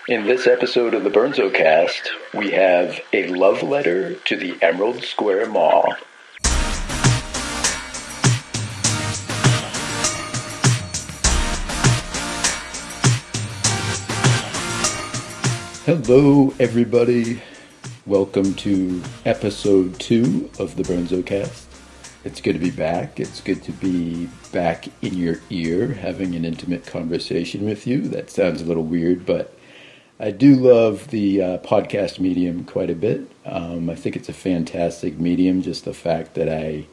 In this episode of the Burnzo Cast, we have a love letter to the Emerald Square Mall. Hello, everybody. Welcome to episode 2 of the Burnzo Cast. It's good to be back. It's good to be back in your ear, having an intimate conversation with you. That sounds a little weird, but I do love the podcast medium quite a bit. I think it's a fantastic medium, just the fact that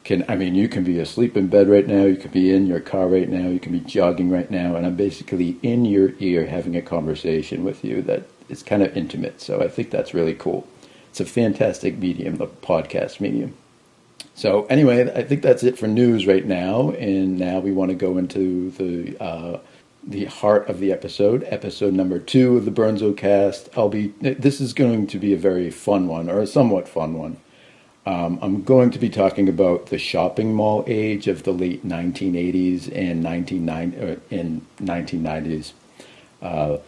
you can be asleep in bed right now, you can be in your car right now, you can be jogging right now, and I'm basically in your ear having a conversation with you that is kind of intimate. So I think that's really cool. It's a fantastic medium, the podcast medium. So anyway, I think that's it for news right now, and now we want to go into the heart of the episode number 2 of the Burnzo Cast. This is going to be a very fun one, or a somewhat fun one. I'm going to be talking about the shopping mall age of the late 1980s and 1990s,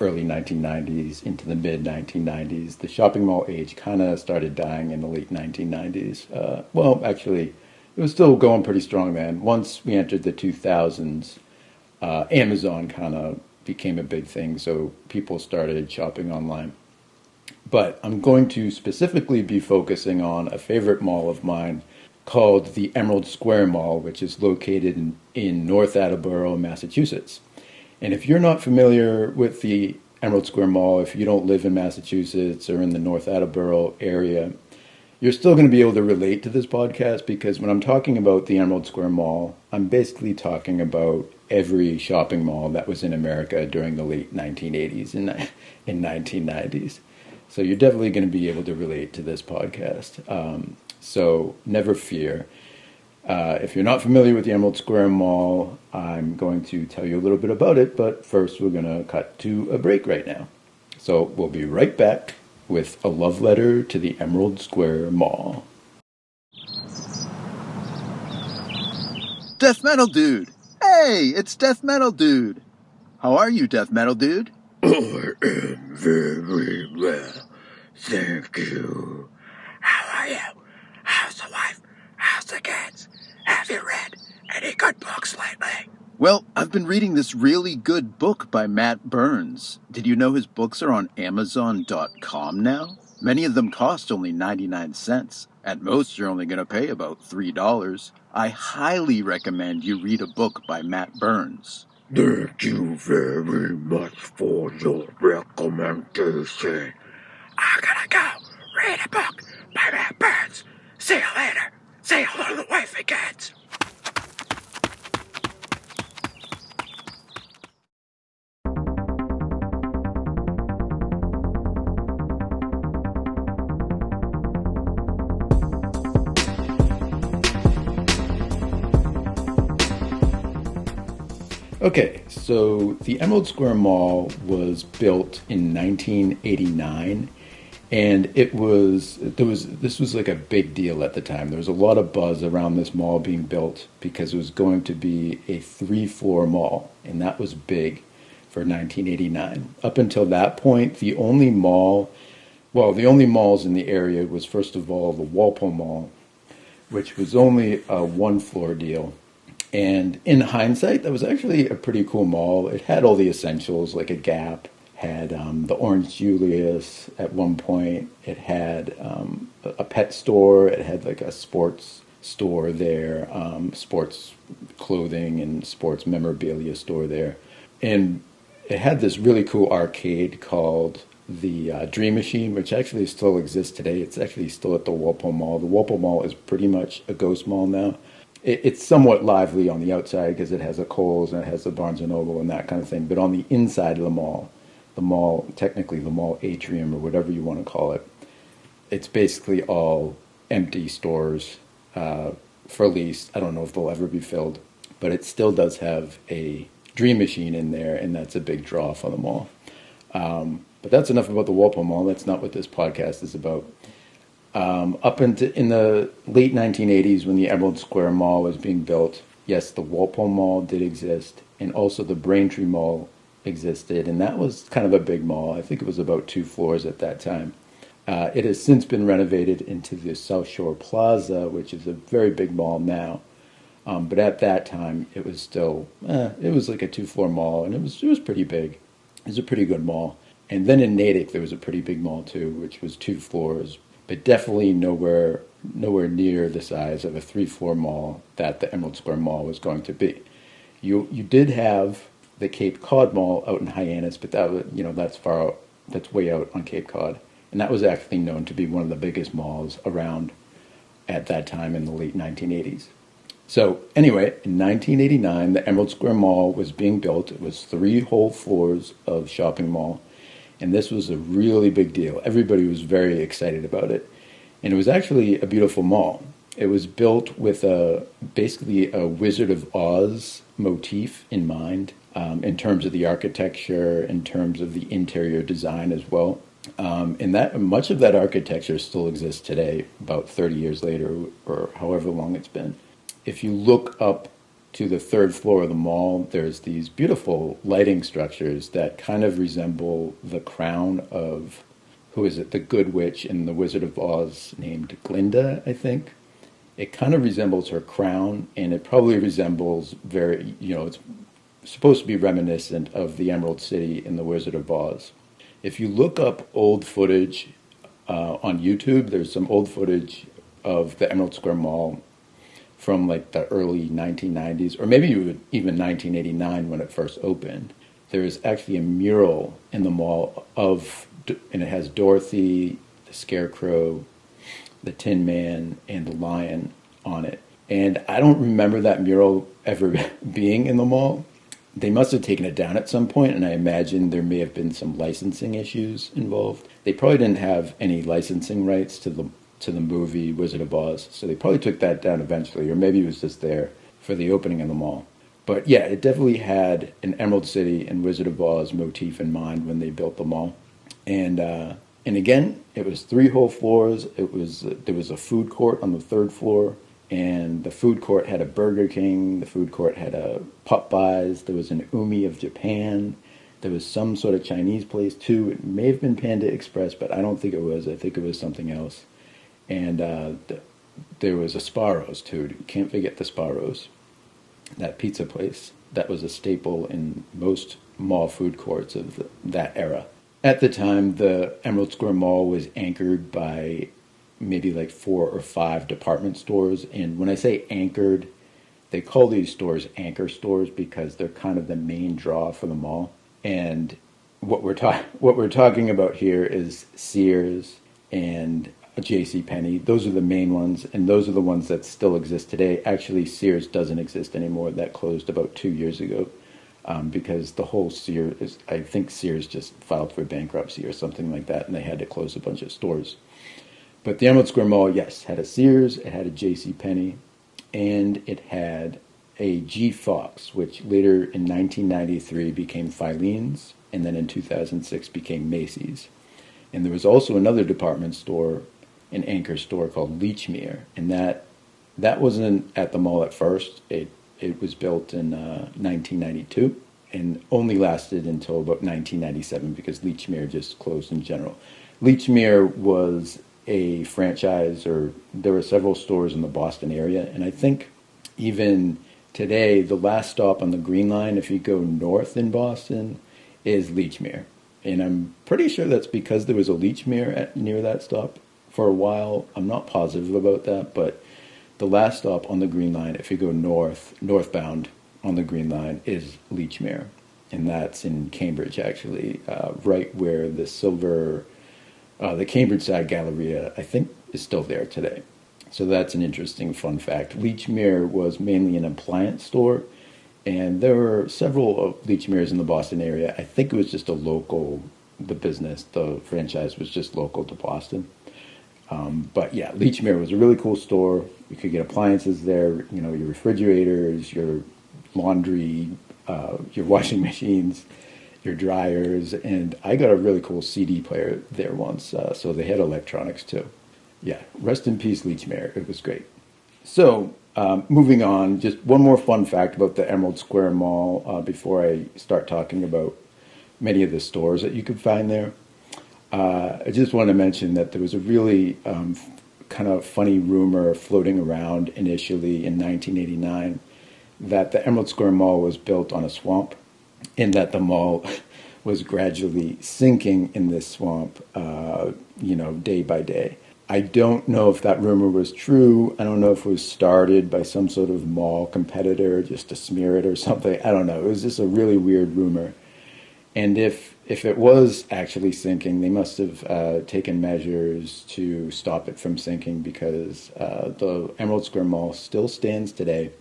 early 1990s into the mid 1990s. The shopping mall age kind of started dying in the late 1990s. Actually, it was still going pretty strong then. Once we entered the 2000s, Amazon kind of became a big thing, so people started shopping online. But I'm going to specifically be focusing on a favorite mall of mine called the Emerald Square Mall, which is located in North Attleboro, Massachusetts. And if you're not familiar with the Emerald Square Mall, if you don't live in Massachusetts or in the North Attleboro area, you're still going to be able to relate to this podcast, because when I'm talking about the Emerald Square Mall, I'm basically talking about every shopping mall that was in America during the late 1980s and 1990s. So you're definitely going to be able to relate to this podcast. So never fear. If you're not familiar with the Emerald Square Mall, I'm going to tell you a little bit about it, but first we're going to cut to a break right now. So we'll be right back with a love letter to the Emerald Square Mall. Death Metal Dude! Hey, it's Death Metal Dude! How are you, Death Metal Dude? I am very well, thank you. How are you? How's the wife? How's the kids? Have you read any good books lately? Well, I've been reading this really good book by Matt Burns. Did you know his books are on Amazon.com now? Many of them cost only 99 cents. At most, you're only going to pay about $3. I highly recommend you read a book by Matt Burns. Thank you very much for your recommendation. I'm gonna go read a book by Matt Burns. See you later. Say hello to the wifey kids. Okay, so the Emerald Square Mall was built in 1989, and this was like a big deal at the time. There was a lot of buzz around this mall being built because it was going to be a 3-floor mall, and that was big for 1989. Up until that point, the only malls in the area was, first of all, the Walpole Mall, which was only a 1-floor deal. And in hindsight, that was actually a pretty cool mall. It had all the essentials, like a Gap, had the Orange Julius at one point. It had a pet store. It had like a sports store there, sports clothing and sports memorabilia store there. And it had this really cool arcade called the Dream Machine, which actually still exists today. It's actually still at the Walpole Mall. The Walpole Mall is pretty much a ghost mall now. It's somewhat lively on the outside because it has a Kohl's and it has the Barnes & Noble and that kind of thing. But on the inside of the mall, technically the mall atrium or whatever you want to call it, it's basically all empty stores for lease. I don't know if they'll ever be filled. But it still does have a Dream Machine in there, and that's a big draw for the mall. But that's enough about the Walpole Mall. That's not what this podcast is about. Up in the late 1980s, when the Emerald Square Mall was being built, yes, the Walpole Mall did exist, and also the Braintree Mall existed, and that was kind of a big mall. I think it was about 2 floors at that time. It has since been renovated into the South Shore Plaza, which is a very big mall now. But at that time, it was still, it was like a 2 floor mall, and it was pretty big. It was a pretty good mall. And then in Natick, there was a pretty big mall too, which was 2 floors, but definitely nowhere near the size of a 3 floor mall that the Emerald Square Mall was going to be. You did have the Cape Cod Mall out in Hyannis, but that was, that's far out, that's way out on Cape Cod, and that was actually known to be one of the biggest malls around at that time in the late 1980s. So anyway, in 1989, the Emerald Square Mall was being built. It was 3 whole floors of shopping mall, and this was a really big deal. Everybody was very excited about it, and it was actually a beautiful mall. It was built with basically a Wizard of Oz motif in mind, in terms of the architecture, in terms of the interior design as well. And that much of that architecture still exists today, about 30 years later, or however long it's been. If you look up to the 3rd floor of the mall, there's these beautiful lighting structures that kind of resemble the crown of, who is it, the Good Witch in the Wizard of Oz named Glinda, I think. It kind of resembles her crown, and it probably resembles it's supposed to be reminiscent of the Emerald City in the Wizard of Oz. If you look up old footage on YouTube, there's some old footage of the Emerald Square Mall from like the early 1990s, or maybe even 1989 when it first opened. There is actually a mural in the mall and it has Dorothy, the Scarecrow, the Tin Man, and the Lion on it. And I don't remember that mural ever being in the mall. They must have taken it down at some point, and I imagine there may have been some licensing issues involved. They probably didn't have any licensing rights to the movie Wizard of Oz, so they probably took that down eventually, or maybe it was just there for the opening of the mall. But yeah, it definitely had an Emerald City and Wizard of Oz motif in mind when they built the mall. And again, it was 3 whole floors. There was a food court on the 3rd floor, and the food court had a Burger King. The food court had a Popeyes. There was an Umi of Japan. There was some sort of Chinese place too. It may have been Panda Express, but I don't think it was. I think it was something else. And there was a Sparrows too. You can't forget the Sparrows, that pizza place that was a staple in most mall food courts of that era. At the time, the Emerald Square Mall was anchored by maybe like 4 or 5 department stores. And when I say anchored, they call these stores anchor stores because they're kind of the main draw for the mall. And what we're talking about here is Sears and JCPenney. Those are the main ones, and those are the ones that still exist today. Actually, Sears doesn't exist anymore. That closed about 2 years ago. Because the whole I think Sears just filed for bankruptcy or something like that, and they had to close a bunch of stores. But the Emerald Square Mall, yes, had a Sears, it had a JCPenney, and it had a G. Fox, which later in 1993 became Filene's, and then in 2006 became Macy's. And there was also another department store, an anchor store called Lechmere, and that wasn't at the mall at first. It was built in 1992 and only lasted until about 1997 because Lechmere just closed in general. Lechmere was a franchise, or there were several stores in the Boston area, and I think even today the last stop on the Green Line, if you go north in Boston, is Lechmere. And I'm pretty sure that's because there was a Lechmere near that stop for a while. I'm not positive about that, but the last stop on the Green Line, if you go northbound on the Green Line, is Lechmere. And that's in Cambridge, actually, right where the Cambridge Side Galleria, I think, is still there today. So that's an interesting fun fact. Lechmere was mainly an appliance store, and there were several of Lechmere's in the Boston area. I think it was just the franchise was just local to Boston. But yeah, Lechmere was a really cool store. You could get appliances there, your refrigerators, your laundry, your washing machines, your dryers, and I got a really cool CD player there once, so they had electronics too. Yeah, rest in peace, Lechmere. It was great. So, moving on, just one more fun fact about the Emerald Square Mall before I start talking about many of the stores that you could find there. I just want to mention that there was a really kind of funny rumor floating around initially in 1989 that the Emerald Square Mall was built on a swamp, and that the mall was gradually sinking in this swamp, day by day. I don't know if that rumor was true. I don't know if it was started by some sort of mall competitor just to smear it or something. I don't know. It was just a really weird rumor. And if it was actually sinking, they must have taken measures to stop it from sinking, because the Emerald Square Mall still stands today.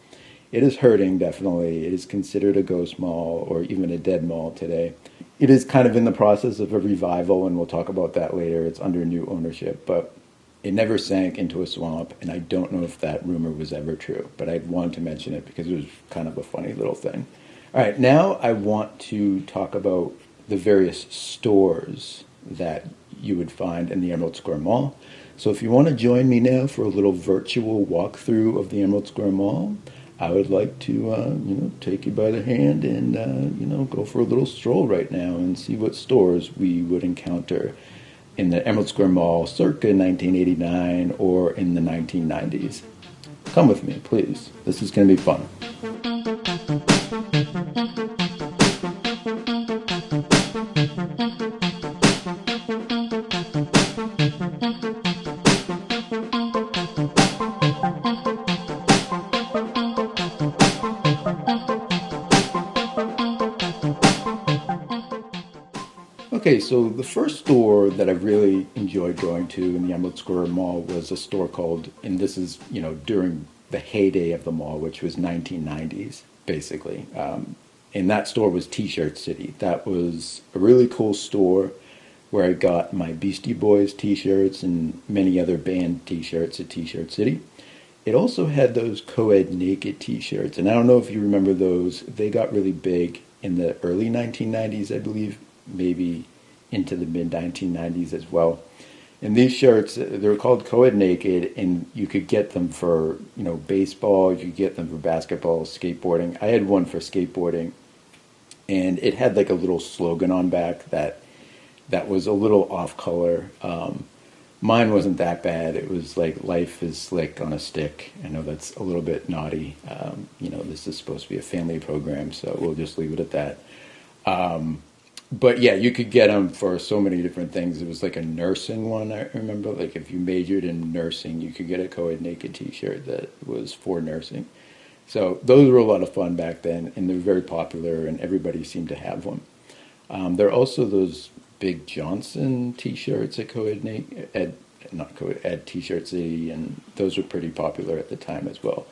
It is hurting, definitely. It is considered a ghost mall or even a dead mall today. It is kind of in the process of a revival, and we'll talk about that later. It's under new ownership, but it never sank into a swamp, and I don't know if that rumor was ever true, but I wanted to mention it because it was kind of a funny little thing. All right, now I want to talk about the various stores that you would find in the Emerald Square Mall. So if you want to join me now for a little virtual walkthrough of the Emerald Square Mall, I would like to, take you by the hand and, go for a little stroll right now and see what stores we would encounter in the Emerald Square Mall circa 1989 or in the 1990s. Come with me, please. This is going to be fun. Okay, so the first store that I really enjoyed going to in the Emerald Square Mall was a store called, and this is, during the heyday of the mall, which was 1990s, basically. And that store was T-Shirt City. That was a really cool store where I got my Beastie Boys T-shirts and many other band T-shirts at T-Shirt City. It also had those co-ed naked T-shirts, and I don't know if you remember those. They got really big in the early 1990s, I believe, maybe into the mid-1990s as well. And these shirts, they're called co-ed naked, and you could get them for, baseball, you could get them for basketball, skateboarding. I had one for skateboarding, and it had like a little slogan on back that was a little off-color. Mine wasn't that bad. It was like, life is slick on a stick. I know that's a little bit naughty. This is supposed to be a family program, so we'll just leave it at that. But yeah, you could get them for so many different things. It was like a nursing one, I remember. Like if you majored in nursing, you could get a co-ed naked T-shirt that was for nursing. So those were a lot of fun back then, and they're very popular, and everybody seemed to have one. There are also those Big Johnson T-shirts at at T-Shirt City, and those were pretty popular at the time as well.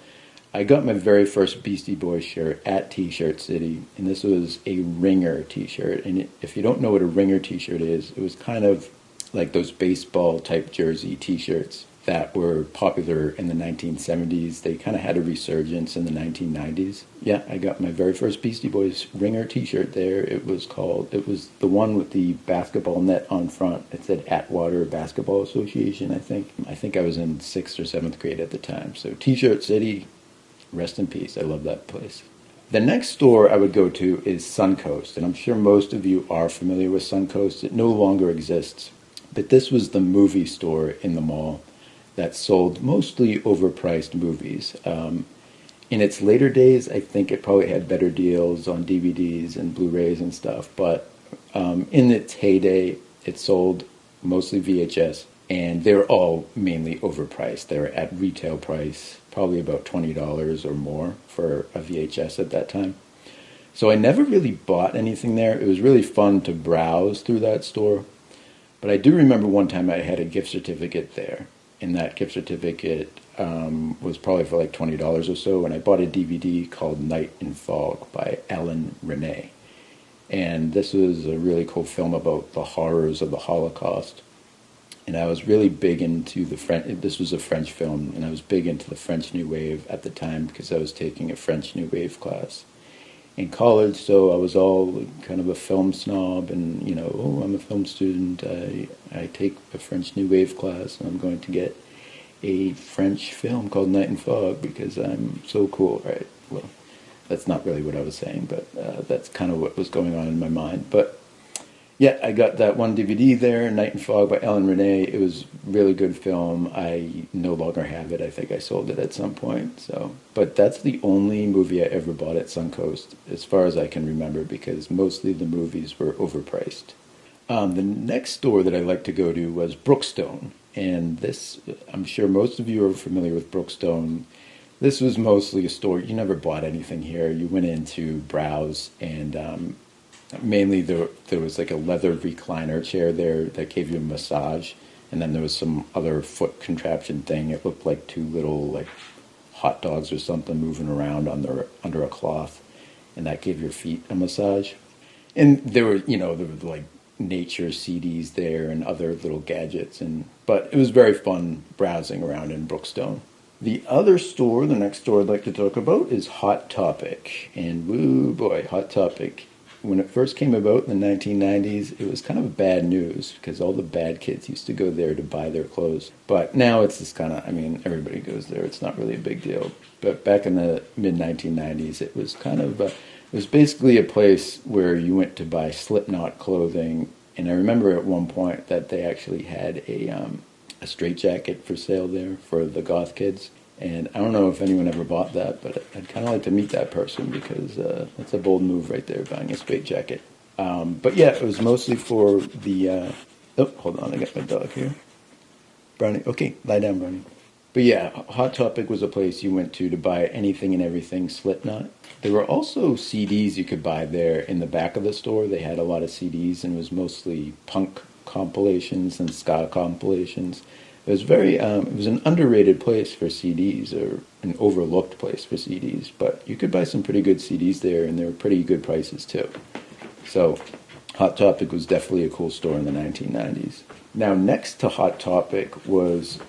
I got my very first Beastie Boys shirt at T-Shirt City, and this was a Ringer T-shirt. And if you don't know what a Ringer T-shirt is, it was kind of like those baseball-type jersey T-shirts that were popular in the 1970s. They kind of had a resurgence in the 1990s. Yeah, I got my very first Beastie Boys Ringer T-shirt there. It was the one with the basketball net on front. It said Atwater Basketball Association, I think. I think I was in 6th or 7th grade at the time. So T-Shirt City, rest in peace. I love that place. The next store I would go to is Suncoast, and I'm sure most of you are familiar with Suncoast. It no longer exists, but this was the movie store in the mall that sold mostly overpriced movies. In its later days, I think it probably had better deals on DVDs and Blu-rays and stuff, but in its heyday, it sold mostly VHS, and they were all mainly overpriced. They were at retail price, probably about $20 or more for a VHS at that time. So I never really bought anything there. It was really fun to browse through that store. But I do remember one time I had a gift certificate there, and that gift certificate was probably for like $20 or so, and I bought a DVD called Night and Fog by Alan Renee. And this was a really cool film about the horrors of the Holocaust. And I was really big into the French. This was a French film, and I was big into the French New Wave at the time because I was taking a French New Wave class in college. So I was all kind of a film snob, and I'm a film student. I take a French New Wave class, and I'm going to get a French film called Night and Fog because I'm so cool, right? Well, that's not really what I was saying, but that's kind of what was going on in my mind. But Yeah, I got that one DVD there, Night and Fog by Ellen Renee. It was a really good film. I no longer have it. I think I sold it at some point. So, but that's the only movie I ever bought at Suncoast, as far as I can remember, because mostly the movies were overpriced. The next store that I like to go to was Brookstone. And this, I'm sure most of you are familiar with Brookstone. This was mostly a store. You never bought anything here. You went in to browse, and mainly there was like a leather recliner chair there that gave you a massage. And then there was some other foot contraption thing. It looked like two little like hot dogs or something moving around under a cloth. And that gave your feet a massage. And there were like nature CDs there and other little gadgets, but it was very fun browsing around in Brookstone. The other store, the next store I'd like to talk about, is Hot Topic. And woo boy, Hot Topic. When it first came about in the 1990s, it was kind of bad news because all the bad kids used to go there to buy their clothes. But now it's just kind of, everybody goes there. It's not really a big deal. But back in the mid-1990s, it was kind of, it was basically a place where you went to buy Slipknot clothing. And I remember at one point that they actually had a straitjacket for sale there for the goth kids. And I don't know if anyone ever bought that, but I'd kind of like to meet that person because that's a bold move right there, buying a straitjacket. But yeah, it was mostly for the... oh, hold on, I got my dog here. Brownie, okay, lie down, Brownie. But yeah, Hot Topic was a place you went to buy anything and everything Slipknot. There were also CDs you could buy there in the back of the store. They had a lot of CDs, and it was mostly punk compilations and ska compilations. It was it was an underrated place for CDs, or an overlooked place for CDs, but you could buy some pretty good CDs there, and they were pretty good prices too. So Hot Topic was definitely a cool store in the 1990s. Now, next to Hot Topic was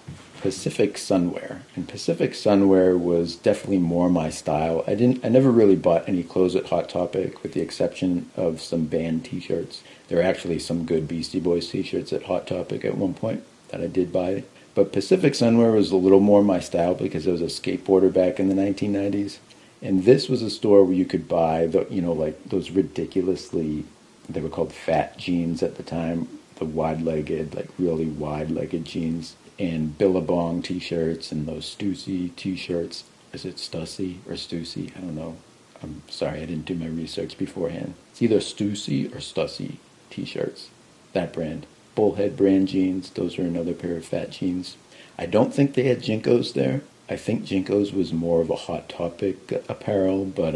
Pacific Sunwear, and Pacific Sunwear was definitely more my style. I never really bought any clothes at Hot Topic, with the exception of some band T-shirts. There were actually some good Beastie Boys T-shirts at Hot Topic at one point that I did buy. But Pacific Sunwear was a little more my style because I was a skateboarder back in the 1990s. And this was a store where you could buy like those ridiculously, they were called fat jeans at the time, the wide-legged, like really wide-legged jeans, and Billabong T-shirts and those Stussy T-shirts. Is it Stussy or Stussy? I don't know. I'm sorry, I didn't do my research beforehand. It's either Stussy or Stussy T-shirts, that brand. Bullhead brand jeans, those are another pair of fat jeans. I don't think they had Jinkos there. I think Jinkos was more of a Hot Topic apparel, but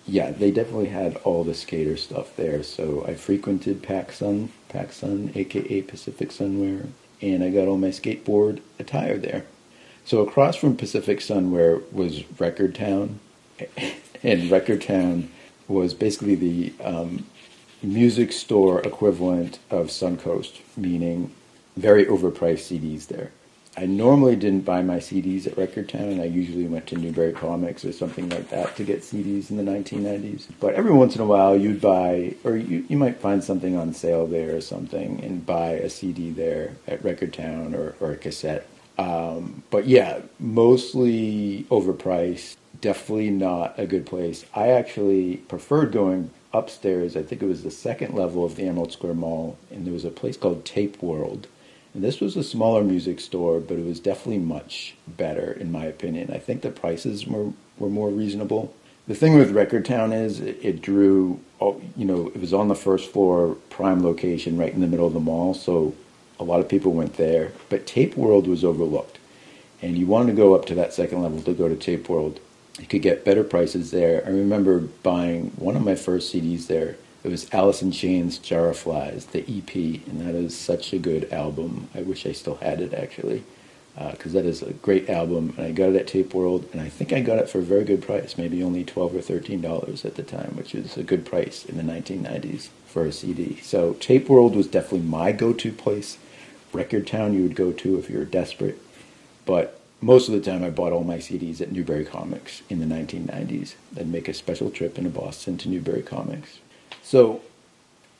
yeah, they definitely had all the skater stuff there. So I frequented PacSun, aka Pacific Sunwear, and I got all my skateboard attire there. So across from Pacific Sunwear was Record Town, and Record Town was basically the music store equivalent of Suncoast, meaning very overpriced CDs there. I normally didn't buy my CDs at Record Town. I usually went to Newbury Comics or something like that to get CDs in the 1990s. But every once in a while you'd buy, or you might find something on sale there or something and buy a CD there at Record Town or a cassette. But yeah, mostly overpriced. Definitely not a good place. I actually preferred going upstairs. I think it was the second level of the Emerald Square Mall, and there was a place called Tape World. And this was a smaller music store, but it was definitely much better, in my opinion. I think the prices were more reasonable. The thing with Record Town is it drew, it was on the first floor, prime location, right in the middle of the mall, so a lot of people went there. But Tape World was overlooked, and you wanted to go up to that second level to go to Tape World. You could get better prices there. I remember buying one of my first CDs there. It was Alice in Chains' Jar of Flies, the EP, and that is such a good album. I wish I still had it, actually, because that is a great album. And I got it at Tape World, and I think I got it for a very good price, maybe only $12 or $13 at the time, which is a good price in the 1990s for a CD. So Tape World was definitely my go-to place. Record Town you would go to if you were desperate, but most of the time I bought all my CDs at Newbury Comics in the 1990s. I'd make a special trip into Boston to Newbury Comics. So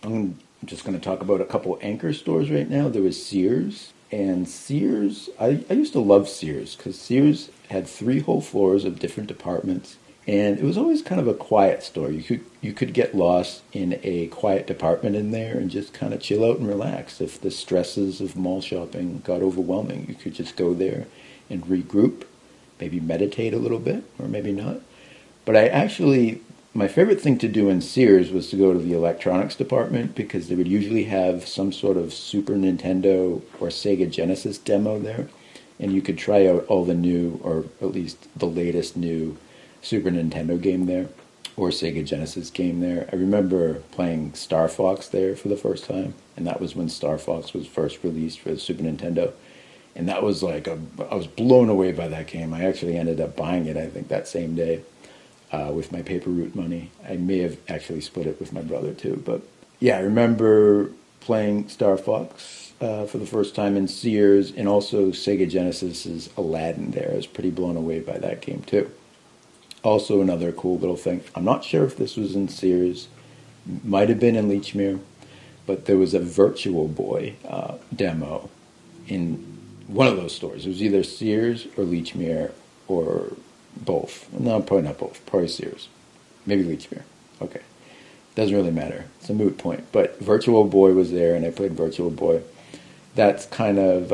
I'm just going to talk about a couple anchor stores right now. There was Sears, and Sears, I used to love Sears because Sears had 3 whole floors of different departments, and it was always kind of a quiet store. You could you could get lost in a quiet department in there and just kind of chill out and relax. If the stresses of mall shopping got overwhelming, you could just go there and regroup, maybe meditate a little bit, or maybe not. But my favorite thing to do in Sears was to go to the electronics department because they would usually have some sort of Super Nintendo or Sega Genesis demo there. And you could try out all the new, or at least the latest new Super Nintendo game there, or Sega Genesis game there. I remember playing Star Fox there for the first time, and that was when Star Fox was first released for the Super Nintendo. And that was I was blown away by that game. I actually ended up buying it, I think, that same day with my paper route money. I may have actually split it with my brother too. But yeah, I remember playing Star Fox for the first time in Sears, and also Sega Genesis's Aladdin there. I was pretty blown away by that game too. Also another cool little thing. I'm not sure if this was in Sears. Might have been in Lechmere. But there was a Virtual Boy demo in one of those stores. It was either Sears or Lechmere or both. No, probably not both. Probably Sears. Maybe Lechmere. Okay. Doesn't really matter. It's a moot point. But Virtual Boy was there, and I played Virtual Boy. That's kind of,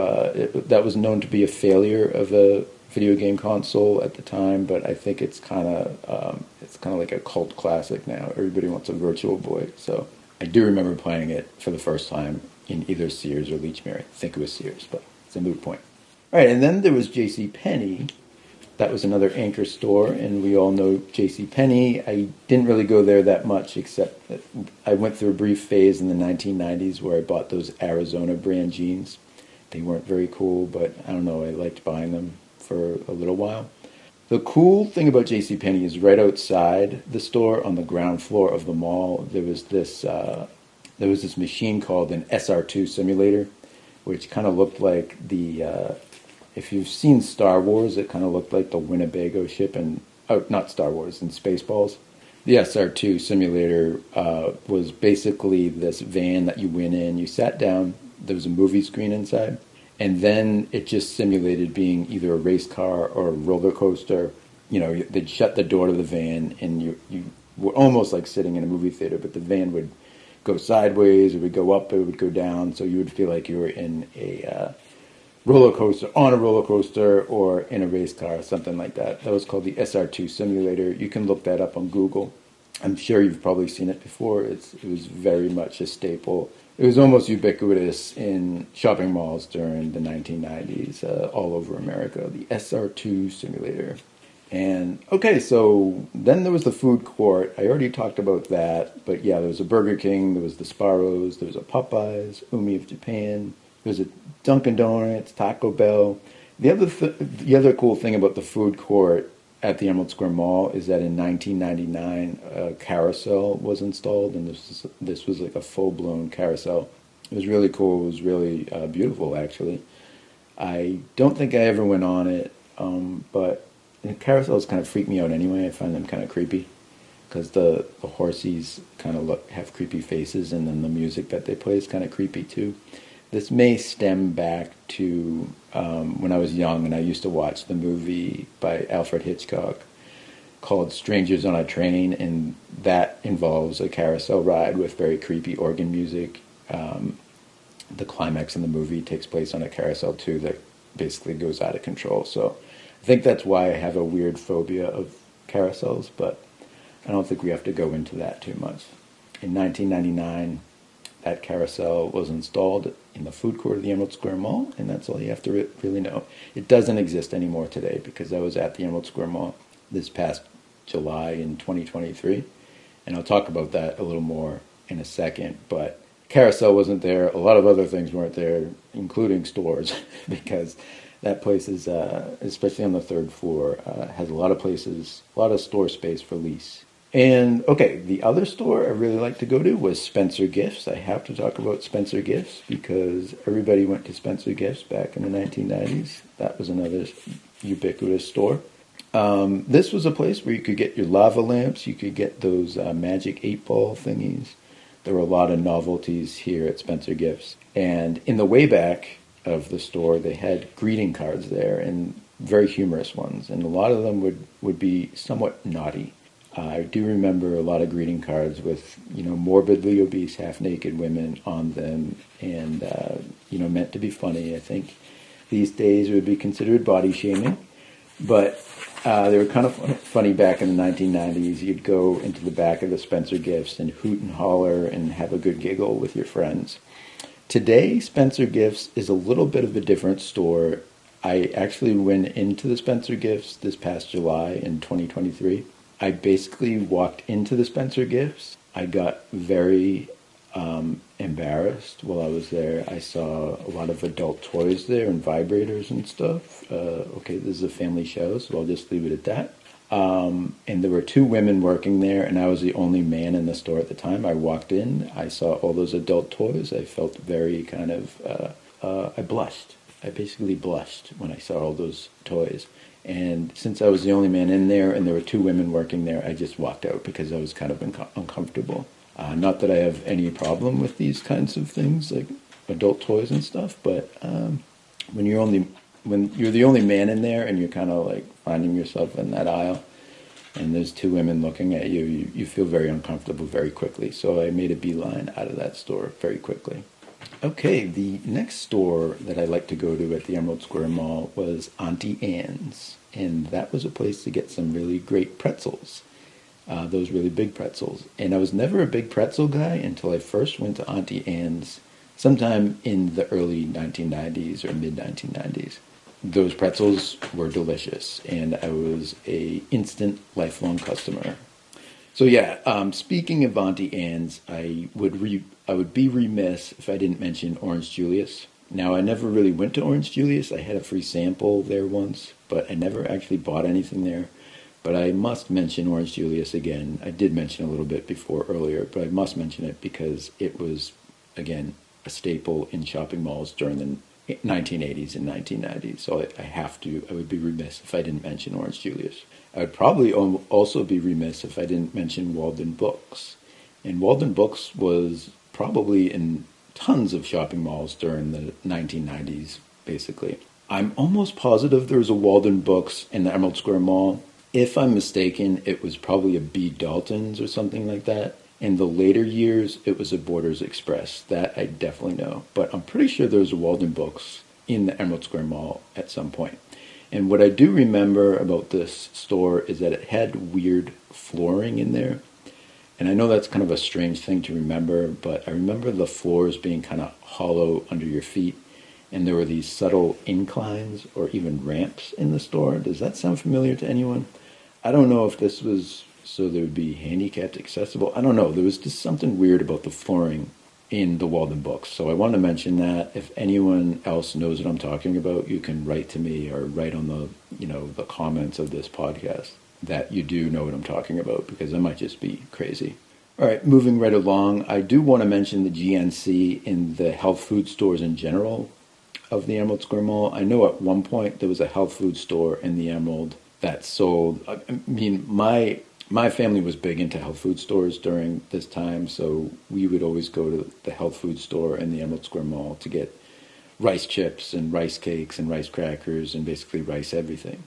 that was known to be a failure of a video game console at the time, but I think it's kind of like a cult classic now. Everybody wants a Virtual Boy. So I do remember playing it for the first time in either Sears or Lechmere. I think it was Sears, but it's a moot point. All right, and then there was J.C. Penney. That was another anchor store, and we all know J.C. Penney. I didn't really go there that much, except that I went through a brief phase in the 1990s where I bought those Arizona brand jeans. They weren't very cool, but I don't know, I liked buying them for a little while. The cool thing about J.C. Penney is right outside the store on the ground floor of the mall, there was this machine called an SR2 simulator, which kind of looked like if you've seen Star Wars, it kind of looked like the Winnebago ship not Star Wars, in Spaceballs. The SR2 simulator was basically this van that you went in, you sat down, there was a movie screen inside, and then it just simulated being either a race car or a roller coaster. You know, they'd shut the door to the van, and you were almost like sitting in a movie theater, but the van would go sideways, it would go up, it would go down, so you would feel like you were in a roller coaster, on a roller coaster, or in a race car, something like that. That was called the SR2 simulator. You can look that up on Google. I'm sure you've probably seen it before. It was very much a staple. It was almost ubiquitous in shopping malls during the 1990s, all over America, the SR2 simulator. And, okay, so then there was the food court. I already talked about that, but yeah, there was a Burger King, there was the Sparrows, there was a Popeyes, Umi of Japan, there was a Dunkin' Donuts, Taco Bell. The other cool thing about the food court at the Emerald Square Mall is that in 1999, a carousel was installed, and this was like a full-blown carousel. It was really cool. It was really beautiful, actually. I don't think I ever went on it, but the carousels kind of freak me out anyway. I find them kind of creepy because the horsies kind of have creepy faces, and then the music that they play is kind of creepy too. This may stem back to when I was young and I used to watch the movie by Alfred Hitchcock called Strangers on a Train, and that involves a carousel ride with very creepy organ music. The climax in the movie takes place on a carousel too that basically goes out of control. So I think that's why I have a weird phobia of carousels, but I don't think we have to go into that too much. In 1999, that carousel was installed in the food court of the Emerald Square Mall, and that's all you have to really know. It doesn't exist anymore today because I was at the Emerald Square Mall this past July in 2023, and I'll talk about that a little more in a second, but carousel wasn't there. A lot of other things weren't there, including stores, because that place is, especially on the third floor, has a lot of store space for lease. And, okay, the other store I really liked to go to was Spencer Gifts. I have to talk about Spencer Gifts because everybody went to Spencer Gifts back in the 1990s. That was another ubiquitous store. This was a place where you could get your lava lamps. You could get those magic 8-ball thingies. There were a lot of novelties here at Spencer Gifts. And in the way back of the store, they had greeting cards there, and very humorous ones. And a lot of them would be somewhat naughty. I do remember a lot of greeting cards with, morbidly obese, half-naked women on them, and, meant to be funny. I think these days it would be considered body shaming, but they were kind of funny back in the 1990s. You'd go into the back of the Spencer Gifts and hoot and holler and have a good giggle with your friends. Today, Spencer Gifts is a little bit of a different store. I actually went into the Spencer Gifts this past July in 2023. I basically walked into the Spencer Gifts. I got very embarrassed while I was there. I saw a lot of adult toys there and vibrators and stuff. Okay, this is a family show, so I'll just leave it at that. And there were two women working there, and I was the only man in the store at the time. I walked in, I saw all those adult toys. I felt very kind of, I blushed. I basically blushed when I saw all those toys. And since I was the only man in there and there were two women working there, I just walked out because I was kind of uncomfortable. Not that I have any problem with these kinds of things, like adult toys and stuff, but when you're the only man in there and you're kind of like finding yourself in that aisle and there's two women looking at you, you feel very uncomfortable very quickly. So I made a beeline out of that store very quickly. Okay, the next store that I like to go to at the Emerald Square Mall was Auntie Anne's, and that was a place to get some really great pretzels, those really big pretzels. And I was never a big pretzel guy until I first went to Auntie Anne's sometime in the early 1990s or mid-1990s. Those pretzels were delicious, and I was a instant lifelong customer. So yeah, speaking of Auntie Anne's, I would be remiss if I didn't mention Orange Julius. Now, I never really went to Orange Julius. I had a free sample there once, but I never actually bought anything there. But I must mention Orange Julius again. I did mention a little bit before earlier, but I must mention it because it was, again, a staple in shopping malls during the 1980s and 1990s. So I would be remiss if I didn't mention Orange Julius. I would probably also be remiss if I didn't mention Walden Books. And Walden Books was probably in tons of shopping malls during the 1990s, basically. I'm almost positive there was a Walden Books in the Emerald Square Mall. If I'm mistaken, it was probably a B. Dalton's or something like that. In the later years, it was a Borders Express. That I definitely know. But I'm pretty sure there was a Walden Books in the Emerald Square Mall at some point. And what I do remember about this store is that it had weird flooring in there. And I know that's kind of a strange thing to remember, but I remember the floors being kind of hollow under your feet. And there were these subtle inclines or even ramps in the store. Does that sound familiar to anyone? I don't know if this was so they would be handicapped accessible. I don't know. There was just something weird about the flooring in the Walden Books. So I want to mention that. If anyone else knows what I'm talking about, you can write to me or write on the comments of this podcast that you do know what I'm talking about, because I might just be crazy. All right, moving right along, I do want to mention the GNC in the health food stores in general of the Emerald Square Mall. I know at one point there was a health food store in the Emerald that sold, I mean, my family was big into health food stores during this time, so we would always go to the health food store in the Emerald Square Mall to get rice chips and rice cakes and rice crackers and basically rice everything.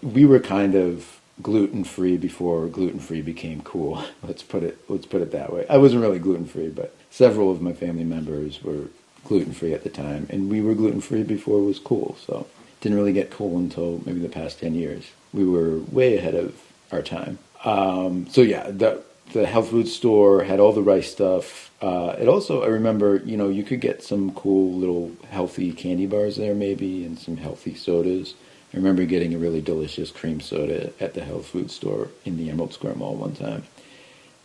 We were kind of gluten-free before gluten-free became cool. Let's put it that way. I wasn't really gluten-free, but several of my family members were gluten-free at the time, and we were gluten-free before it was cool, so it didn't really get cool until maybe the past 10 years. We were way ahead of our time. So yeah, the health food store had all the rice stuff. It also, I remember, you could get some cool little healthy candy bars there maybe, and some healthy sodas. I remember getting a really delicious cream soda at the health food store in the Emerald Square Mall one time.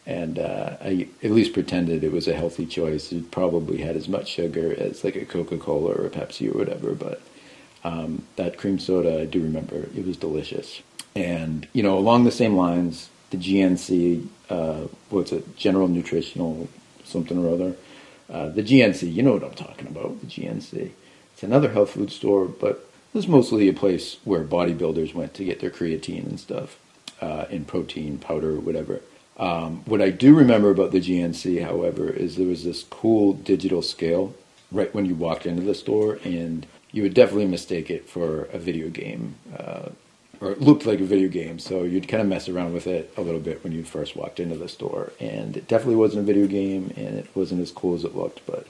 And I at least pretended it was a healthy choice. It probably had as much sugar as like a Coca-Cola or a Pepsi or whatever, but that cream soda, I do remember, it was delicious. And, along the same lines, the GNC, General Nutritional something or other. The GNC, you know what I'm talking about, the GNC. It's another health food store, but it was mostly a place where bodybuilders went to get their creatine and stuff, and protein powder or whatever. What I do remember about the GNC, however, is there was this cool digital scale right when you walked into the store, and you would definitely mistake it for a video game or it looked like a video game, so you'd kind of mess around with it a little bit when you first walked into the store. And it definitely wasn't a video game, and it wasn't as cool as it looked, but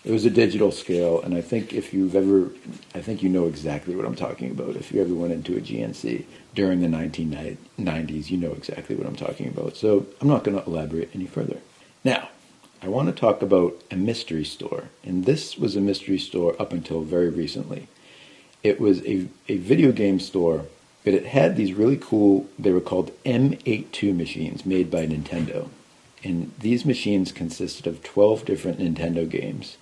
it was a digital scale. And I think I think you know exactly what I'm talking about. If you ever went into a GNC during the 1990s, you know exactly what I'm talking about. So I'm not going to elaborate any further. Now, I want to talk about a mystery store, and this was a mystery store up until very recently. It was a video game store, but it had these really cool, they were called M82 machines made by Nintendo. And these machines consisted of 12 different Nintendo games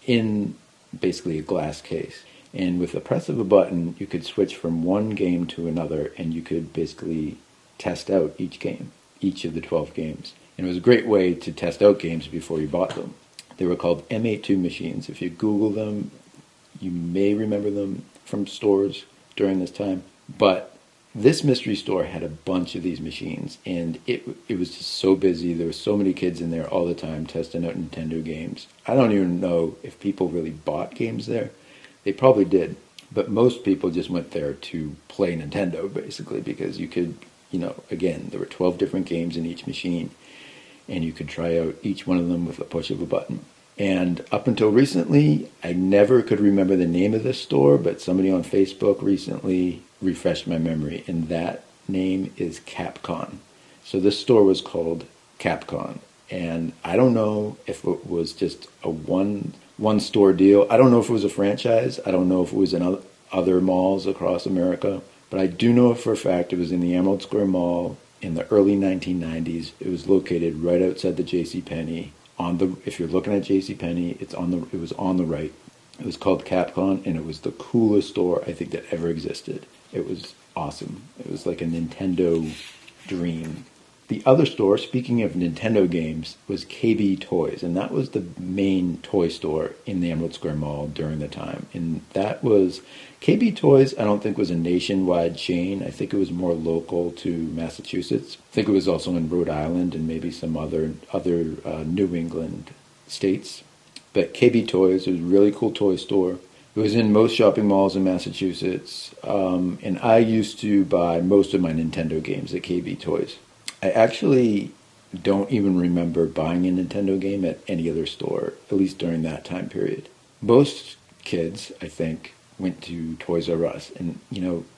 in basically a glass case. And with the press of a button, you could switch from one game to another, and you could basically test out each game, each of the 12 games. And it was a great way to test out games before you bought them. They were called M82 machines. If you Google them, you may remember them from stores during this time. But this mystery store had a bunch of these machines, and it was just so busy. There were so many kids in there all the time testing out Nintendo games. I don't even know if people really bought games there. They probably did, but most people just went there to play Nintendo, basically, because you could, again, there were 12 different games in each machine, and you could try out each one of them with a push of a button. And up until recently, I never could remember the name of this store, but somebody on Facebook recently refreshed my memory, and that name is Capcon. So this store was called Capcon, and I don't know if it was just a one store deal. I don't know if it was a franchise. I don't know if it was in other malls across America, but I do know for a fact it was in the Emerald Square Mall in the early 1990s. It was located right outside the JCPenney. If you're looking at JCPenney, it was on the right. It was called Capcon, and it was the coolest store I think that ever existed. It was awesome. It was like a Nintendo dream. The other store, speaking of Nintendo games, was KB Toys, and that was the main toy store in the Emerald Square Mall during the time. And that was KB Toys. I don't think was a nationwide chain. I think it was more local to Massachusetts. I think it was also in Rhode Island and maybe some other New England states. But KB Toys was a really cool toy store. It was in most shopping malls in Massachusetts, and I used to buy most of my Nintendo games at KB Toys. I actually don't even remember buying a Nintendo game at any other store, at least during that time period. Most kids, I think, went to Toys R Us. And,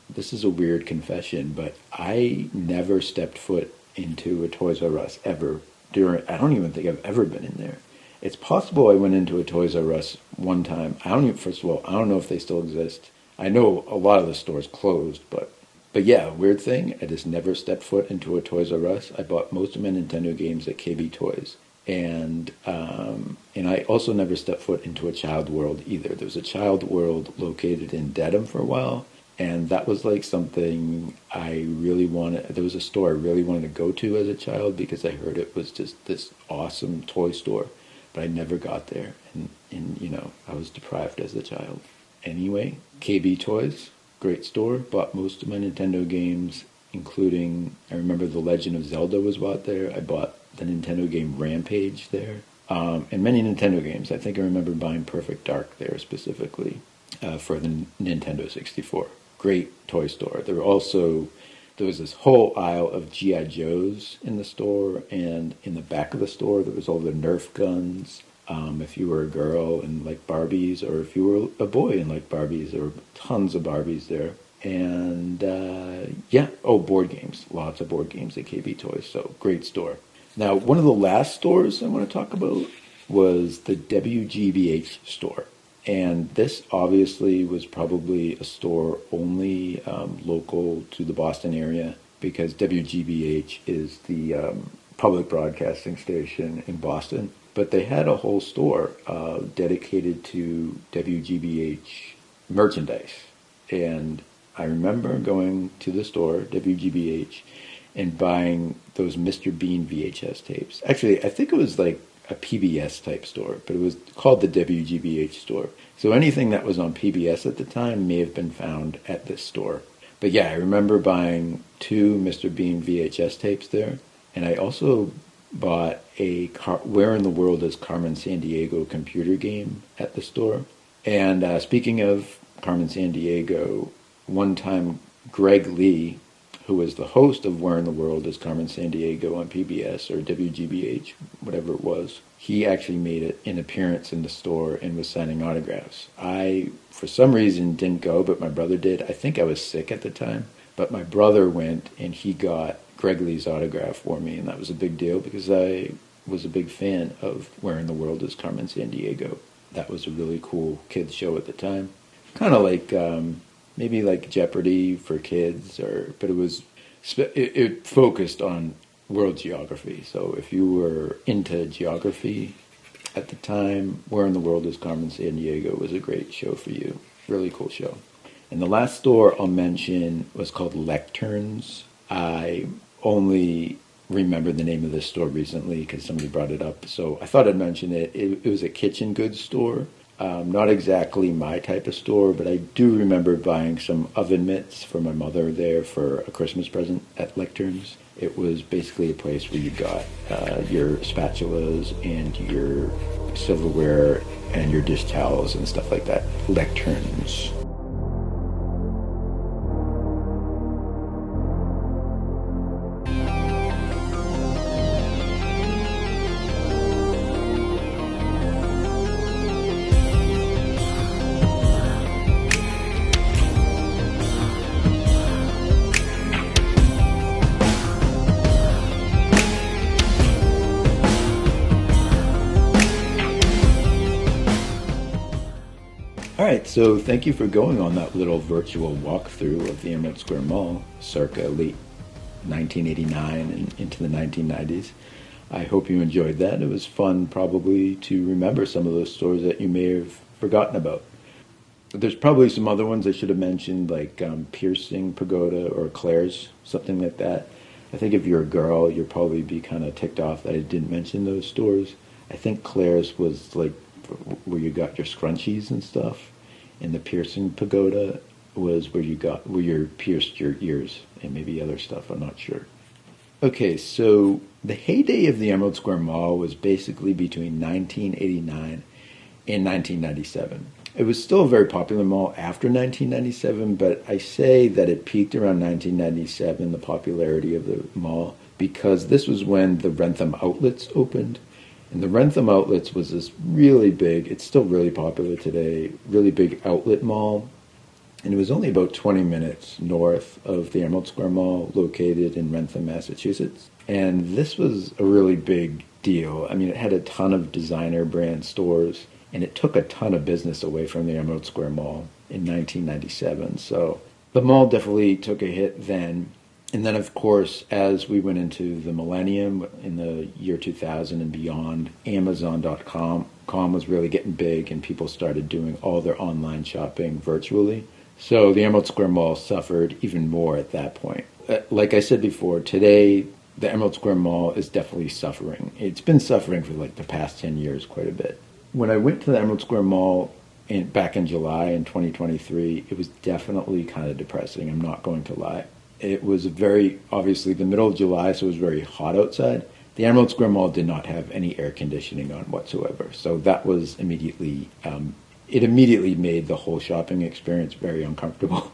this is a weird confession, but I never stepped foot into a Toys R Us ever. I don't even think I've ever been in there. It's possible I went into a Toys R Us one time. First of all, I don't know if they still exist. I know a lot of the stores closed, but yeah, weird thing, I just never stepped foot into a Toys R Us. I bought most of my Nintendo games at KB Toys. And I also never stepped foot into a Child World either. There was a Child World located in Dedham for a while, and that was like something I really wanted. There was a store I really wanted to go to as a child because I heard it was just this awesome toy store, but I never got there. And I was deprived as a child. Anyway, KB Toys. Great store. Bought most of my Nintendo games, including, I remember The Legend of Zelda was bought there. I bought the Nintendo game Rampage there. And many Nintendo games. I think I remember buying Perfect Dark there specifically for the Nintendo 64. Great toy store. There was this whole aisle of G.I. Joes in the store, and in the back of the store there was all the Nerf guns. If you were a girl and liked Barbies, or if you were a boy and liked Barbies, there were tons of Barbies there. And, board games. Lots of board games at KB Toys, so great store. Now, one of the last stores I want to talk about was the WGBH store. And this obviously was probably a store only local to the Boston area, because WGBH is the public broadcasting station in Boston. But they had a whole store dedicated to WGBH merchandise. And I remember going to the store, WGBH, and buying those Mr. Bean VHS tapes. Actually, I think it was like a PBS type store, but it was called the WGBH store. So anything that was on PBS at the time may have been found at this store. But yeah, I remember buying 2 Mr. Bean VHS tapes there. And I also bought a Where in the World is Carmen Sandiego computer game at the store. And speaking of Carmen Sandiego, one time Greg Lee, who was the host of Where in the World is Carmen Sandiego on PBS or WGBH, whatever it was, he actually made an appearance in the store and was signing autographs. I, for some reason, didn't go, but my brother did. I think I was sick at the time, but my brother went and he got Greg Lee's autograph for me, and that was a big deal because I was a big fan of Where in the World is Carmen Sandiego. That was a really cool kids show at the time. Kind of like maybe like Jeopardy for kids, but it focused on world geography. So if you were into geography at the time, Where in the World is Carmen Sandiego was a great show for you. Really cool show. And the last store I'll mention was called Lecterns. I only remembered the name of this store recently because somebody brought it up. So I thought I'd mention it. It was a kitchen goods store. Not exactly my type of store, but I do remember buying some oven mitts for my mother there for a Christmas present at Lecterns. It was basically a place where you got your spatulas and your silverware and your dish towels and stuff like that. Lecterns. All right, so thank you for going on that little virtual walkthrough of the Emerald Square Mall circa late 1989 and into the 1990s. I hope you enjoyed that. It was fun probably to remember some of those stores that you may have forgotten about. There's probably some other ones I should have mentioned, like Piercing Pagoda or Claire's, something like that. I think if you're a girl, you'll probably be kind of ticked off that I didn't mention those stores. I think Claire's was like where you got your scrunchies and stuff, and the Piercing Pagoda was where you pierced your ears and maybe other stuff. I'm not sure. Okay, so the heyday of the Emerald Square Mall was basically between 1989 and 1997. It was still a very popular mall after 1997, but I say that it peaked around 1997, the popularity of the mall, because this was when the Wrentham Outlets opened. And the Wrentham Outlets was this really big, it's still really popular today, really big outlet mall. And it was only about 20 minutes north of the Emerald Square Mall, located in Wrentham, Massachusetts. And this was a really big deal. I mean, it had a ton of designer brand stores, and it took a ton of business away from the Emerald Square Mall in 1997. So the mall definitely took a hit then. And then, of course, as we went into the millennium, in the year 2000 and beyond, Amazon.com was really getting big, and people started doing all their online shopping virtually. So the Emerald Square Mall suffered even more at that point. Like I said before, today, the Emerald Square Mall is definitely suffering. It's been suffering for like the past 10 years quite a bit. When I went to the Emerald Square Mall back in July in 2023, it was definitely kind of depressing. I'm not going to lie. It was obviously the middle of July, so it was very hot outside. The Emerald Square Mall did not have any air conditioning on whatsoever. So that was immediately made the whole shopping experience very uncomfortable,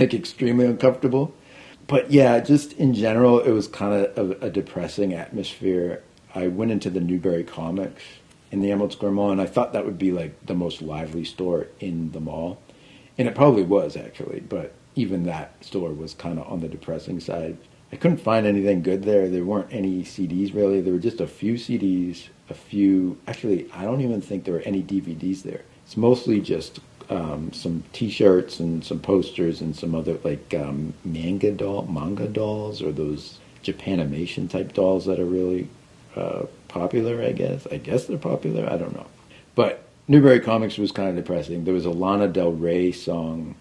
like extremely uncomfortable. But yeah, just in general, it was kind of a depressing atmosphere. I went into the Newbury Comics in the Emerald Square Mall, and I thought that would be like the most lively store in the mall. And it probably was, actually, but even that store was kind of on the depressing side. I couldn't find anything good there. There weren't any CDs, really. There were just a few CDs, actually, I don't even think there were any DVDs there. It's mostly just some T-shirts and some posters and some other, like, manga dolls, or those Japanimation type dolls that are really popular, I guess. I guess they're popular. I don't know. But Newbury Comics was kind of depressing. There was a Lana Del Rey song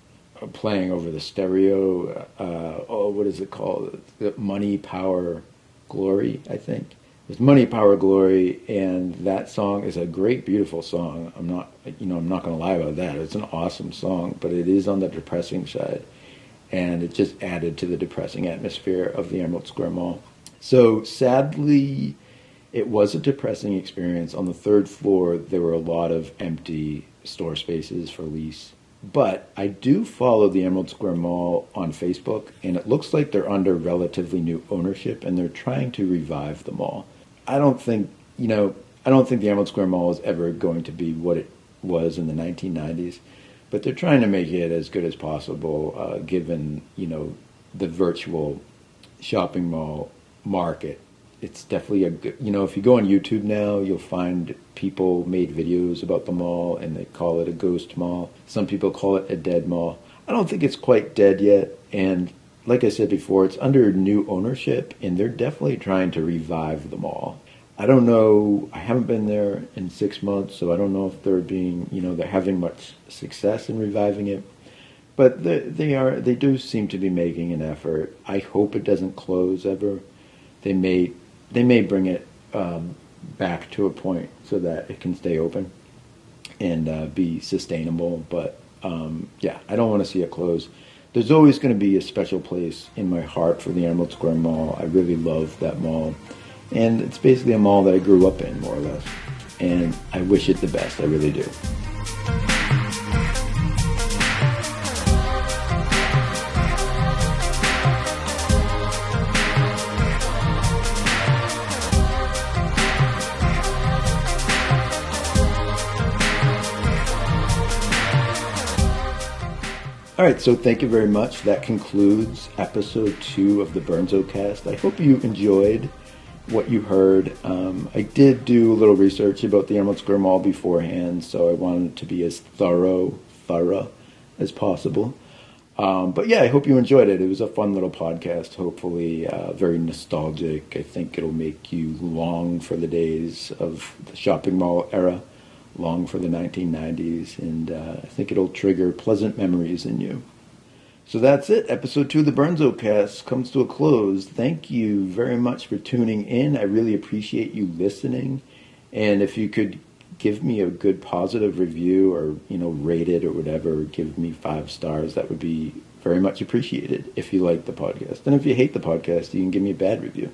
playing over the stereo. What is it called? Money, Power, Glory, I think. It was Money, Power, Glory, and that song is a great, beautiful song. I'm not going to lie about that. It's an awesome song, but it is on the depressing side, and it just added to the depressing atmosphere of the Emerald Square Mall. So sadly, it was a depressing experience. On the third floor, there were a lot of empty store spaces for lease. But I do follow the Emerald Square Mall on Facebook, and it looks like they're under relatively new ownership, and they're trying to revive the mall. I don't think, I don't think the Emerald Square Mall is ever going to be what it was in the 1990s, but they're trying to make it as good as possible, given, the virtual shopping mall market. It's definitely a good, if you go on YouTube now, you'll find people made videos about the mall and they call it a ghost mall. Some people call it a dead mall. I don't think it's quite dead yet. And like I said before, it's under new ownership and they're definitely trying to revive the mall. I don't know, I haven't been there in 6 months, so I don't know if they're they're having much success in reviving it. But they do seem to be making an effort. I hope it doesn't close ever. They may bring it back to a point so that it can stay open and be sustainable. But I don't want to see it close. There's always going to be a special place in my heart for the Emerald Square Mall. I really love that mall. And it's basically a mall that I grew up in, more or less. And I wish it the best. I really do. All right, so thank you very much. That concludes episode 2 of the Burnzo Cast. I hope you enjoyed what you heard. I did do a little research about the Emerald Square Mall beforehand, so I wanted to be as thorough as possible. But yeah, I hope you enjoyed it. It was a fun little podcast, hopefully very nostalgic. I think it'll make you long for the days of the shopping mall era, long for the 1990s, and I think it'll trigger pleasant memories in you. So that's it. Episode 2 of the Burnzo Cast comes to a close. Thank you very much for tuning in. I really appreciate you listening. And if you could give me a good positive review or, rate it or whatever, give me 5 stars, that would be very much appreciated if you like the podcast. And if you hate the podcast, you can give me a bad review.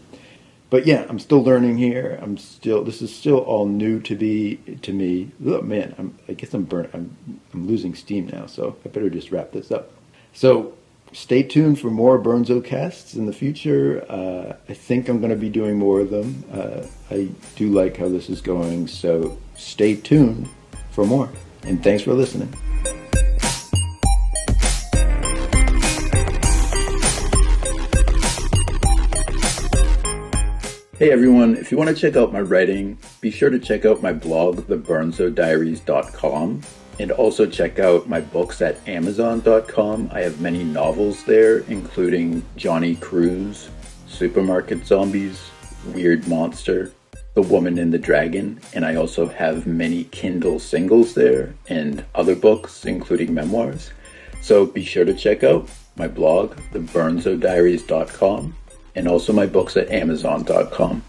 But yeah, I'm still learning here. This is still all new to me. Oh man, I guess I'm burnt. I'm losing steam now, so I better just wrap this up. So stay tuned for more Burnzo Casts in the future. I think I'm going to be doing more of them. I do like how this is going, so stay tuned for more. And thanks for listening. Hey everyone, if you want to check out my writing, be sure to check out my blog, theburnzodiaries.com. And also check out my books at Amazon.com. I have many novels there, including Johnny Cruise, Supermarket Zombies, Weird Monster, The Woman and the Dragon, and I also have many Kindle singles there and other books, including memoirs. So be sure to check out my blog, theburnzodiaries.com, and also my books at Amazon.com.